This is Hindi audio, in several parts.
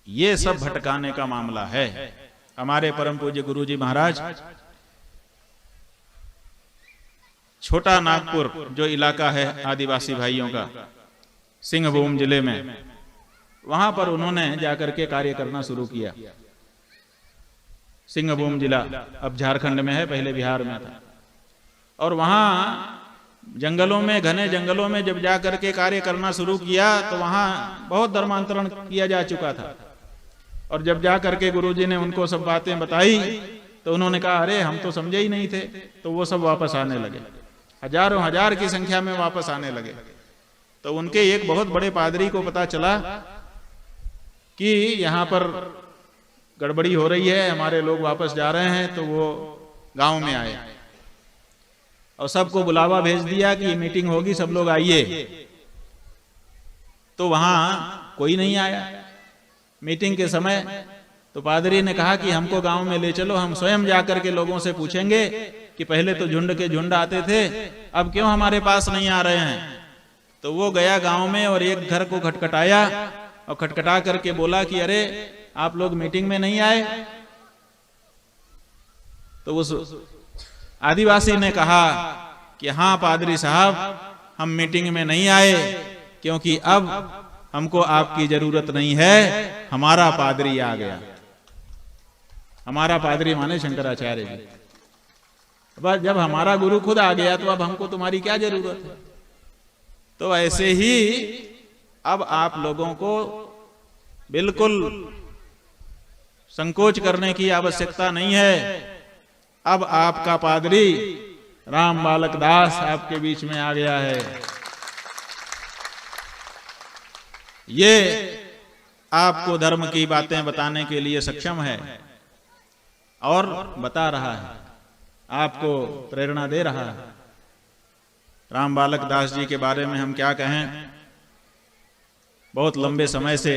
ये सब भटकाने का मामला है। हमारे परम पूज्य गुरु जी महाराज छोटा नागपुर जो इलाका है आदिवासी भाइयों का सिंहभूम जिले में, वहां पर उन्होंने जाकर के कार्य करना शुरू किया। सिंहभूम जिला अब झारखंड में है, पहले बिहार में था। और वहां जंगलों में, घने जंगलों में जब जाकर के कार्य करना शुरू किया तो वहां बहुत धर्मांतरण किया जा चुका था। और जब जाकर के गुरुजी ने उनको सब बातें बताई तो उन्होंने कहा अरे हम तो समझे ही नहीं थे। तो वो सब वापस आने लगे, हजारों हजार की संख्या में वापस आने लगे। तो उनके एक बहुत बड़े पादरी को पता चला कि यहाँ पर गड़बड़ी हो रही है, हमारे लोग वापस जा रहे हैं। तो वो गांव में आए और सबको बुलावा भेज दिया कि मीटिंग होगी, सब लोग आइए। तो वहां कोई नहीं आया मीटिंग के समय। तो पादरी ने कहा कि हमको गांव में ले चलो, हम स्वयं जाकर के लोगों से पूछेंगे कि पहले तो झुंड के झुंड आते थे, अब क्यों हमारे पास नहीं आ रहे हैं। तो वो गया गांव में और एक घर को खटखटाया और खटखटा करके बोला कि अरे आप लोग मीटिंग में नहीं आए। तो उस आदिवासी ने कहा कि हाँ पादरी साहब, हम मीटिंग में नहीं आए क्योंकि अब हमको आपकी जरूरत नहीं है, हमारा पादरी आ गया। हमारा पादरी माने शंकराचार्य जी। बस जब हमारा गुरु खुद आ गया तो अब हमको तुम्हारी क्या जरूरत है। तो ऐसे ही अब आप लोगों को बिल्कुल संकोच करने की आवश्यकता नहीं है। अब आपका पादरी राम बालक दास आपके बीच में आ गया है। ये आपको धर्म की बातें बताने के लिए सक्षम है और बता रहा है, आपको प्रेरणा दे रहा है। राम बालक दास जी के बारे में हम क्या कहें, बहुत लंबे समय से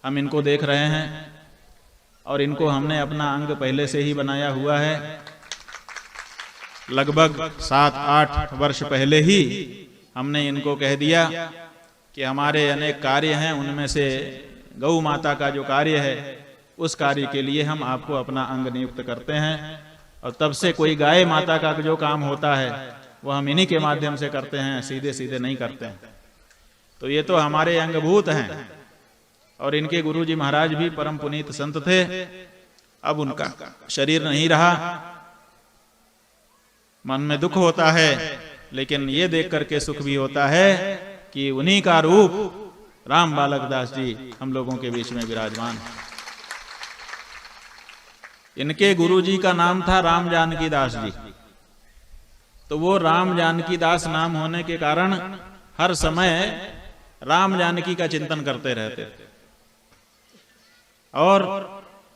हम इनको देख रहे हैं और इनको हमने अपना अंग पहले से ही बनाया हुआ है। लगभग 7-8 वर्ष पहले ही हमने इनको कह दिया कि हमारे अनेक कार्य हैं, उनमें से गौ माता का जो कार्य है उस कार्य के लिए हम आपको अपना अंग नियुक्त करते हैं। और तब से कोई गाय माता का जो काम होता है वो हम इन्हीं के माध्यम से करते हैं, सीधे सीधे नहीं करते हैं। तो ये तो हमारे अंगभूत हैं। और इनके गुरुजी महाराज भी परम पुनीत संत थे। अब उनका शरीर नहीं रहा, मन में दुख होता है, लेकिन ये देख करके सुख भी होता है कि उन्हीं का रूप राम बालक दास जी हम लोगों के बीच में विराजमान है। इनके गुरुजी का नाम था राम जानकी दास जी। तो वो राम जानकी दास नाम होने के कारण हर समय राम जानकी का चिंतन करते रहते थे। और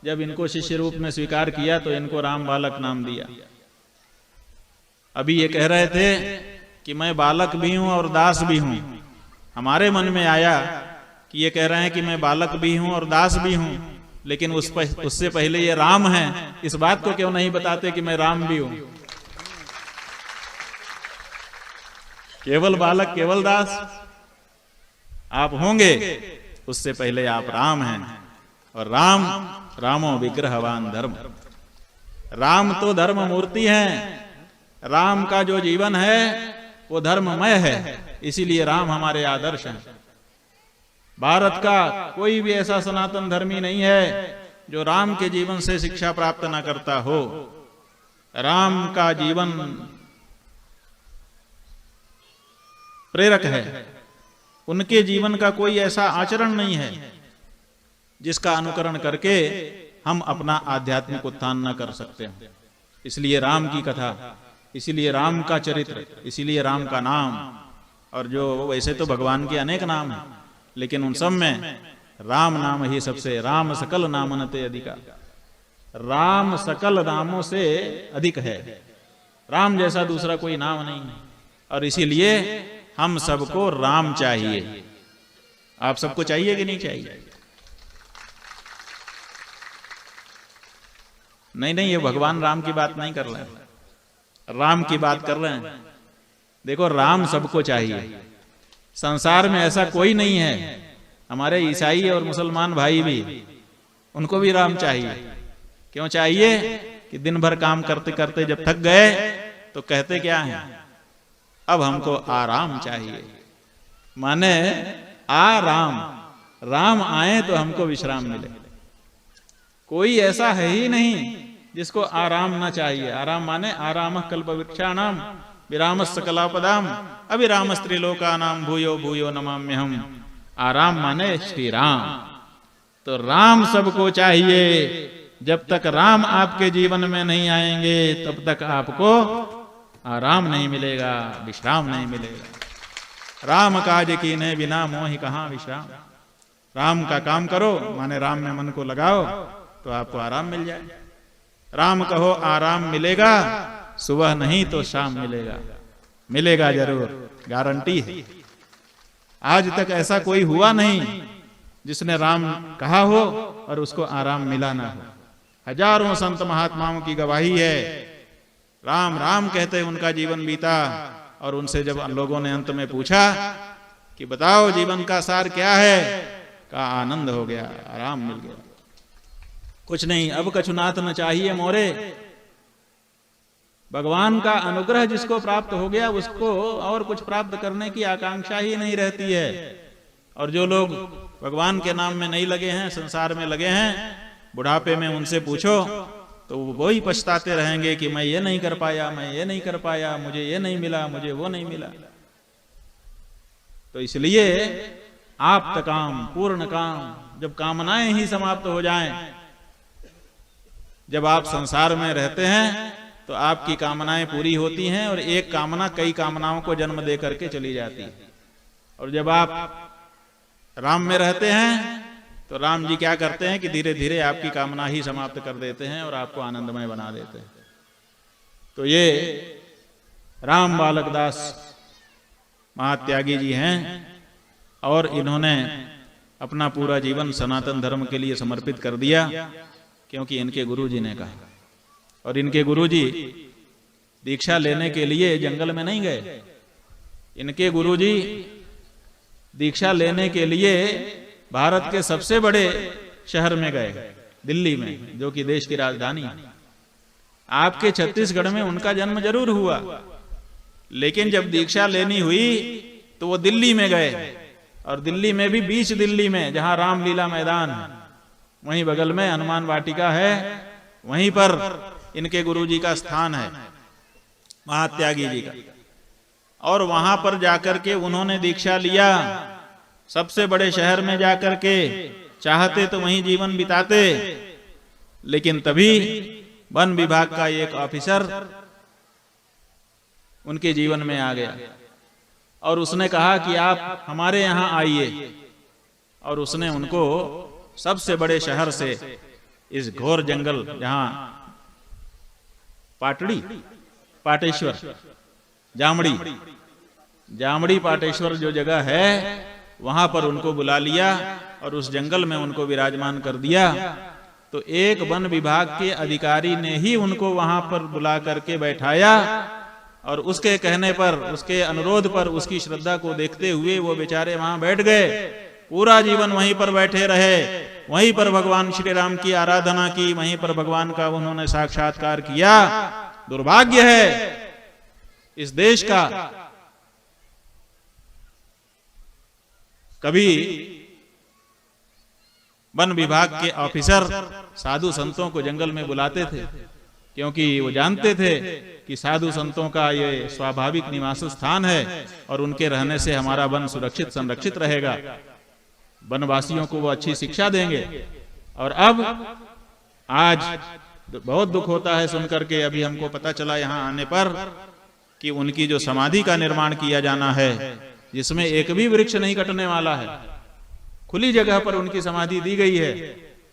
जब इनको शिष्य रूप में स्वीकार किया तो इनको राम बालक नाम दिया। अभी ये कह रहे थे कि मैं बालक भी हूं और दास भी हूं। हमारे मन में आया कि ये कह रहे हैं कि मैं बालक भी हूं और दास भी हूं, लेकिन उससे पहले ये राम है, इस बात को क्यों नहीं बताते कि मैं राम भी हूं। केवल बालक केवल दास आप होंगे, उससे पहले आप राम हैं। और राम रामो विग्रहवान धर्म, राम तो धर्म मूर्ति हैं। राम का जो जीवन है वो धर्ममय है, इसीलिए राम हमारे आदर्श हैं। भारत का कोई भी ऐसा सनातन धर्मी नहीं है जो राम के जीवन से शिक्षा प्राप्त न करता हो। राम का जीवन प्रेरक है। उनके जीवन का कोई ऐसा आचरण नहीं है जिसका अनुकरण करके हम अपना आध्यात्मिक उत्थान न कर सकते हैं। इसलिए राम की कथा, इसीलिए राम का चरित्र, इसीलिए राम का नाम। और जो वैसे तो भगवान के अनेक नाम हैं, लेकिन उन सब में राम नाम ही सबसे, राम सकल नामनते अधिका। राम सकल नामों से अधिक है, राम जैसा दूसरा कोई नाम नहीं है। और इसीलिए हम सबको राम चाहिए। आप सबको चाहिए कि नहीं चाहिए? नहीं नहीं, ये भगवान राम की बात नहीं कर रहे हैं, राम की बात कर रहे हैं। देखो, राम सबको चाहिए। संसार में ऐसा कोई नहीं है हमारे ईसाई और मुसलमान भाई भी, उनको भी राम चाहिए। क्यों चाहिए? कि दिन भर काम करते करते जब थक गए तो कहते क्या हैं, अब हमको आराम चाहिए। माने आराम, राम आए तो हमको विश्राम मिले। कोई ऐसा है ही नहीं जिसको आराम ना चाहिए। आराम माने आराम कल्पवृक्षाणाम विरामस्य कलापदाम अविराम स्त्रीलोकानाम भूयो भूयो नमाम्यहम्। आराम माने श्री राम। तो राम सबको चाहिए। जब तक राम आपके जीवन में नहीं आएंगे तब तक आपको आराम नहीं मिलेगा, विश्राम नहीं मिलेगा। राम काज कीने बिना मोहि कहाँ विश्राम। राम का काम करो माने राम में मन को लगाओ तो आपको आराम मिल जाए। राम कहो आराम मिलेगा, सुबह नहीं तो शाम मिलेगा। मिलेगा जरूर, गारंटी है। आज तक ऐसा कोई हुआ नहीं जिसने राम कहा हो और उसको आराम मिला ना हो। हजारों संत महात्माओं की गवाही है, राम राम कहते उनका जीवन बीता। और उनसे जब लोगों ने अंत में पूछा कि बताओ जीवन का सार क्या है, का आनंद हो गया, आराम मिल गया। कुछ नहीं, अब कछुनाथ न चाहिए मोरे। भगवान का अनुग्रह जिसको प्राप्त हो गया उसको और कुछ प्राप्त करने की आकांक्षा ही नहीं रहती है। और जो लोग भगवान के नाम में नहीं लगे हैं, संसार में लगे हैं, बुढ़ापे में उनसे पूछो तो वो ही पछताते रहेंगे कि मैं ये नहीं कर पाया, मैं ये नहीं कर पाया, मुझे ये नहीं मिला, मुझे वो नहीं मिला। तो इसलिए आप काम पूर्ण काम, जब कामनाएं ही समाप्त हो जाएं, जब आप संसार में रहते हैं तो आपकी कामनाएं पूरी होती हैं और एक कामना कई कामनाओं को जन्म दे करके चली जाती है। और जब आप राम में रहते हैं तो राम जी क्या करते हैं कि धीरे धीरे आपकी कामना ही समाप्त कर देते हैं और आपको आनंदमय बना देते हैं। तो ये राम बालक दास महात्यागी जी हैं और इन्होंने अपना पूरा जीवन सनातन धर्म के लिए समर्पित कर दिया, क्योंकि इनके गुरुजी ने कहा। और इनके गुरुजी दीक्षा लेने के लिए जंगल में नहीं गए। इनके गुरुजी दीक्षा लेने के लिए भारत के सबसे बड़े शहर में गए, दिल्ली में, जो कि देश की राजधानी है। आपके छत्तीसगढ़ में उनका जन्म जरूर हुआ, लेकिन जब दीक्षा लेनी हुई तो वो दिल्ली में गए। और दिल्ली में भी बीच दिल्ली में, जहां रामलीला मैदान है, वहीं बगल में हनुमान वाटिका है, वहीं पर इनके गुरुजी का स्थान है, महात्यागी जी का। और वहां पर जाकर के उन्होंने दीक्षा लिया, सबसे बड़े शहर में जाकर के। चाहते तो वहीं जीवन बिताते, लेकिन तभी वन विभाग का एक ऑफिसर उनके जीवन में आ गया और उसने कहा कि आप हमारे यहां आइए। और उसने उनको सबसे बड़े शहर से इस घोर जंगल, जहां पाटेश्वर जामड़ी पाटेश्वर जो जगह है, वहां पर उनको बुला लिया और उस जंगल में उनको विराजमान कर दिया। तो एक वन विभाग के अधिकारी ने ही उनको वहां पर बुला करके बैठाया और उसके कहने पर, उसके अनुरोध पर, उसकी श्रद्धा को देखते हुए वो बेचारे वहां बैठ गए। पूरा जीवन वहीं पर बैठे रहे, वहीं पर भगवान श्री राम की आराधना की, वहीं पर भगवान का उन्होंने साक्षात्कार किया। दुर्भाग्य है इस देश का, कभी वन विभाग के ऑफिसर साधु संतों को जंगल में बुलाते थे, क्योंकि वो जानते थे कि साधु संतों का ये स्वाभाविक निवास स्थान है और उनके रहने से हमारा वन सुरक्षित संरक्षित रहेगा, वनवासियों को वो अच्छी शिक्षा देंगे। और अब आज बहुत दुख होता है सुनकर के, अभी हमको पता चला यहाँ आने पर कि उनकी जो समाधि का निर्माण किया जाना है, जिसमें एक भी वृक्ष नहीं कटने वाला है, खुली जगह पर उनकी समाधि दी गई है।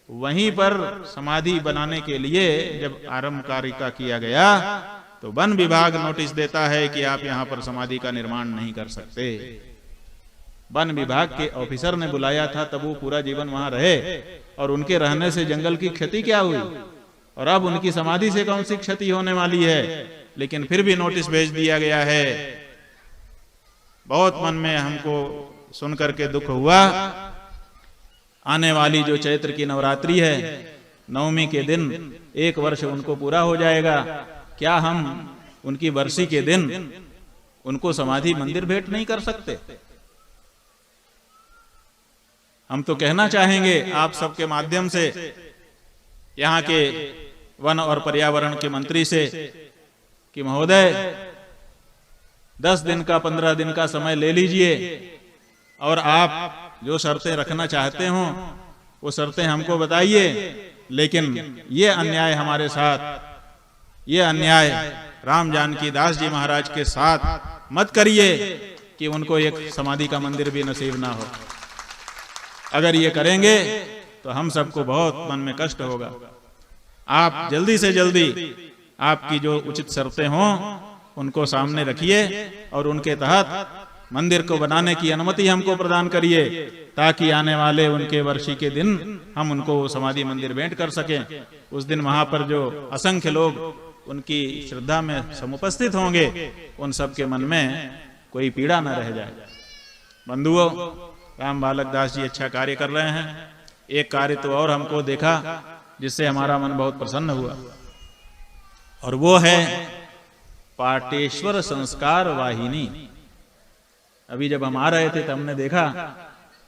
वहीं पर समाधि बनाने के लिए जब आरंभ कार्य का किया गया तो वन विभाग नोटिस देता है कि आप यहाँ पर समाधि का निर्माण नहीं कर सकते। वन विभाग के ऑफिसर ने बुलाया था, तब वो पूरा जीवन वहां रहे और उनके रहने से जंगल की क्षति क्या हुई, और अब उनकी समाधि से कौन सी क्षति होने वाली है। लेकिन फिर भी नोटिस भेज दिया गया है। बहुत मन में हमको सुनकर के दुख हुआ आने वाली जो चैत्र की नवरात्रि है, नवमी के दिन 1 वर्ष उनको पूरा हो जाएगा। क्या हम उनकी बरसी के दिन उनको समाधि मंदिर भेंट नहीं कर सकते? हम तो कहना चाहेंगे आप सबके माध्यम से यहाँ के वन और पर्यावरण के मंत्री से कि महोदय 10 दिन का 15 दिन का समय ले लीजिए और आप जो शर्तें रखना चाहते हो वो शर्तें हमको बताइए, लेकिन ये अन्याय हमारे साथ, ये अन्याय राम जानकी दास जी महाराज के साथ मत करिए कि उनको एक समाधि का मंदिर भी नसीब ना हो। अगर ये करेंगे तो हम सबको बहुत मन में कष्ट होगा। आप जल्दी से जल्दी आपकी जो उचित शर्तें हों उनको सामने रखिए और उनके तहत मंदिर को बनाने की अनुमति हमको प्रदान करिए, ताकि आने वाले उनके वर्षी के दिन हम उनको समाधि मंदिर भेंट कर सकें। उस दिन वहां पर जो असंख्य लोग उनकी श्रद्धा में समुपस्थित होंगे, उन सब के मन में कोई पीड़ा न रह जाए। बंधुओं, राम बालक दास जी अच्छा कार्य कर रहे हैं। एक कार्य तो और हमको देखा जिससे हमारा मन बहुत प्रसन्न हुआ, और वो है पाटेश्वर संस्कार वाहिनी। अभी जब हम आ रहे थे तो हमने देखा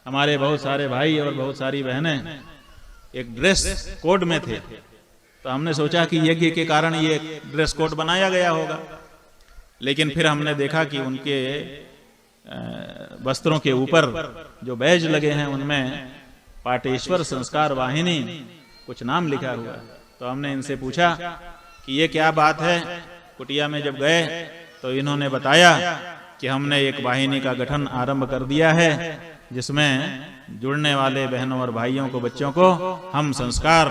हमारे बहुत सारे भाई और बहुत सारी बहनें एक ड्रेस कोड में थे, तो हमने सोचा कि यज्ञ के कारण ये ड्रेस कोड बनाया गया होगा, लेकिन फिर हमने देखा कि उनके वस्त्रों के ऊपर जो बैज लगे हैं उनमें पाटेश्वर संस्कार वाहिनी कुछ नाम लिखा हुआ है। तो हमने इनसे पूछा कि ये क्या बात है। कुटिया में जब गए तो इन्होंने बताया कि हमने एक वाहिनी का गठन आरंभ कर दिया है, जिसमें जुड़ने वाले बहनों और भाइयों को, बच्चों को हम संस्कार,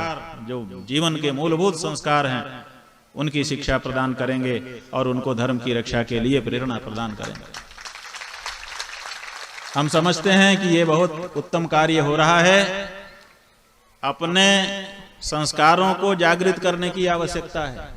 जो जीवन के मूलभूत संस्कार हैं, उनकी शिक्षा प्रदान करेंगे और उनको धर्म की रक्षा के लिए प्रेरणा प्रदान करेंगे। हम समझते हैं कि ये बहुत उत्तम कार्य हो रहा है। अपने संस्कारों को जागृत करने की आवश्यकता है।